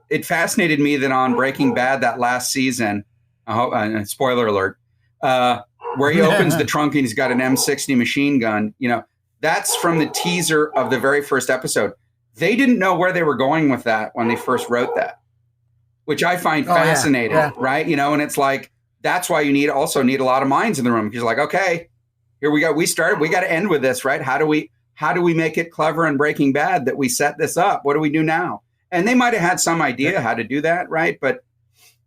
it fascinated me that on Breaking Bad, that last season, spoiler alert, where he opens the trunk and he's got an M60 machine gun, that's from the teaser of the very first episode. They didn't know where they were going with that when they first wrote that, which I find fascinating, right? And it's like, that's why you also need a lot of minds in the room. Because you're like, okay, here we go. We started, we got to end with this, right? How do we make it clever in Breaking Bad that we set this up? What do we do now? And they might have had some idea how to do that, right? But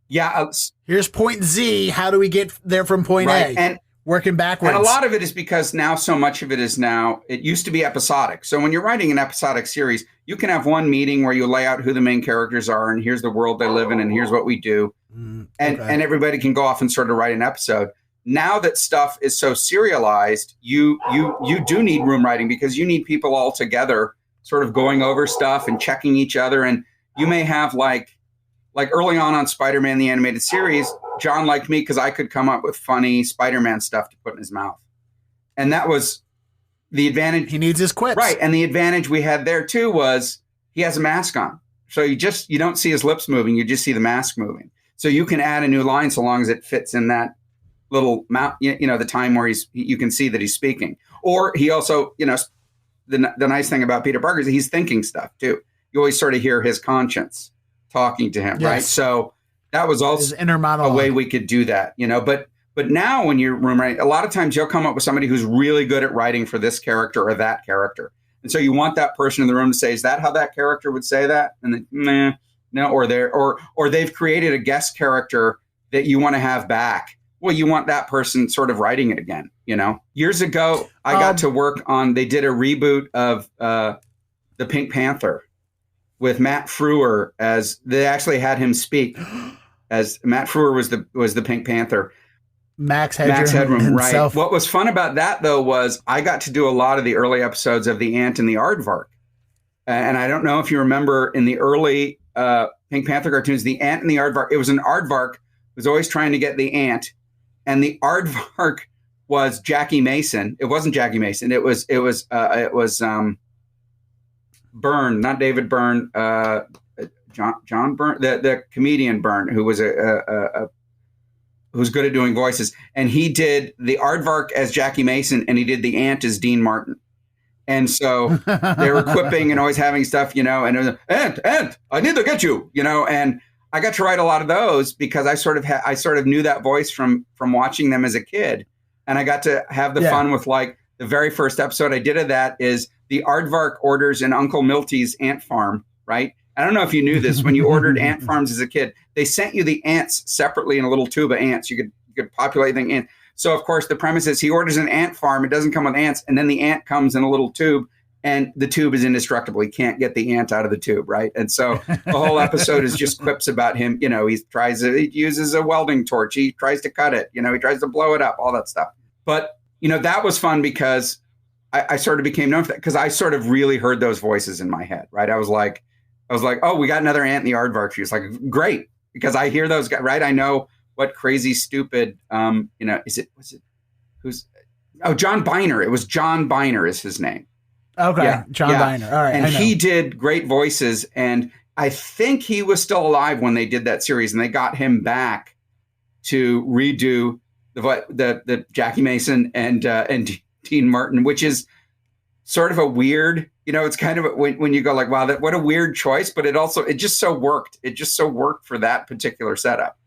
here's point Z. How do we get there from point A? And working backwards. And a lot of it is because now so much of it is it used to be episodic. So when you're writing an episodic series, you can have one meeting where you lay out who the main characters are and here's the world they live in and here's what we do. And everybody can go off and sort of write an episode. Now that stuff is so serialized, you do need room writing because you need people all together sort of going over stuff and checking each other. And you may have like early on Spider-Man, the animated series, John liked me because I could come up with funny Spider-Man stuff to put in his mouth. And that was the advantage. He needs his quips. Right. And the advantage we had there too was he has a mask on. So you don't see his lips moving. You just see the mask moving. So you can add a new line so long as it fits in that little mouth, the time where you can see that he's speaking. Or he also, the nice thing about Peter Parker is he's thinking stuff too. You always sort of hear his conscience talking to him, right? So that was also a way we could do that, But now when you're room writing, a lot of times you'll come up with somebody who's really good at writing for this character or that character. And so you want that person in the room to say, is that how that character would say that? And then, no, or they've created a guest character that you want to have back. Well, you want that person sort of writing it again, Years ago, I got to work on, they did a reboot of The Pink Panther with Matt Frewer they actually had him speak as Matt Frewer was the Pink Panther. Max Headroom right. himself. What was fun about that, though, was I got to do a lot of the early episodes of The Ant and the Aardvark. And I don't know if you remember in the early Pink Panther cartoons, The Ant and the Aardvark, it was an aardvark who was always trying to get the ant. And the aardvark was Jackie Mason. It wasn't Jackie Mason. It was Byrne, not David Byrne, John Byrne, the comedian Byrne, who was who's good at doing voices. And he did the aardvark as Jackie Mason, and he did the ant as Dean Martin. And so they were quipping and always having stuff, and it was, ant, I need to get you, and I got to write a lot of those because I sort of knew that voice from watching them as a kid. And I got to have the fun with like the very first episode I did of that is the aardvark orders in Uncle Milty's ant farm, right? I don't know if you knew this. When you ordered ant farms as a kid, they sent you the ants separately in a little tube of ants. You could populate the ant. So, of course, the premise is he orders an ant farm. It doesn't come with ants. And then the ant comes in a little tube. And the tube is indestructible. He can't get the ant out of the tube, right? And so the whole episode is just quips about him. He uses a welding torch. He tries to cut it. He tries to blow it up, all that stuff. But, that was fun because I sort of became known for that because I sort of really heard those voices in my head, right? I was like, oh, we got another ant in the aardvark. She was like, great, because I hear those guys, right? I know what crazy, stupid, John Biner. It was John Biner is his name. Okay, yeah, John Biner. All right, and he did great voices, and I think he was still alive when they did that series, and they got him back to redo the Jackie Mason and Dean Martin, which is sort of a weird, it's kind of when you go like, wow, what a weird choice, but it just so worked. It just so worked for that particular setup.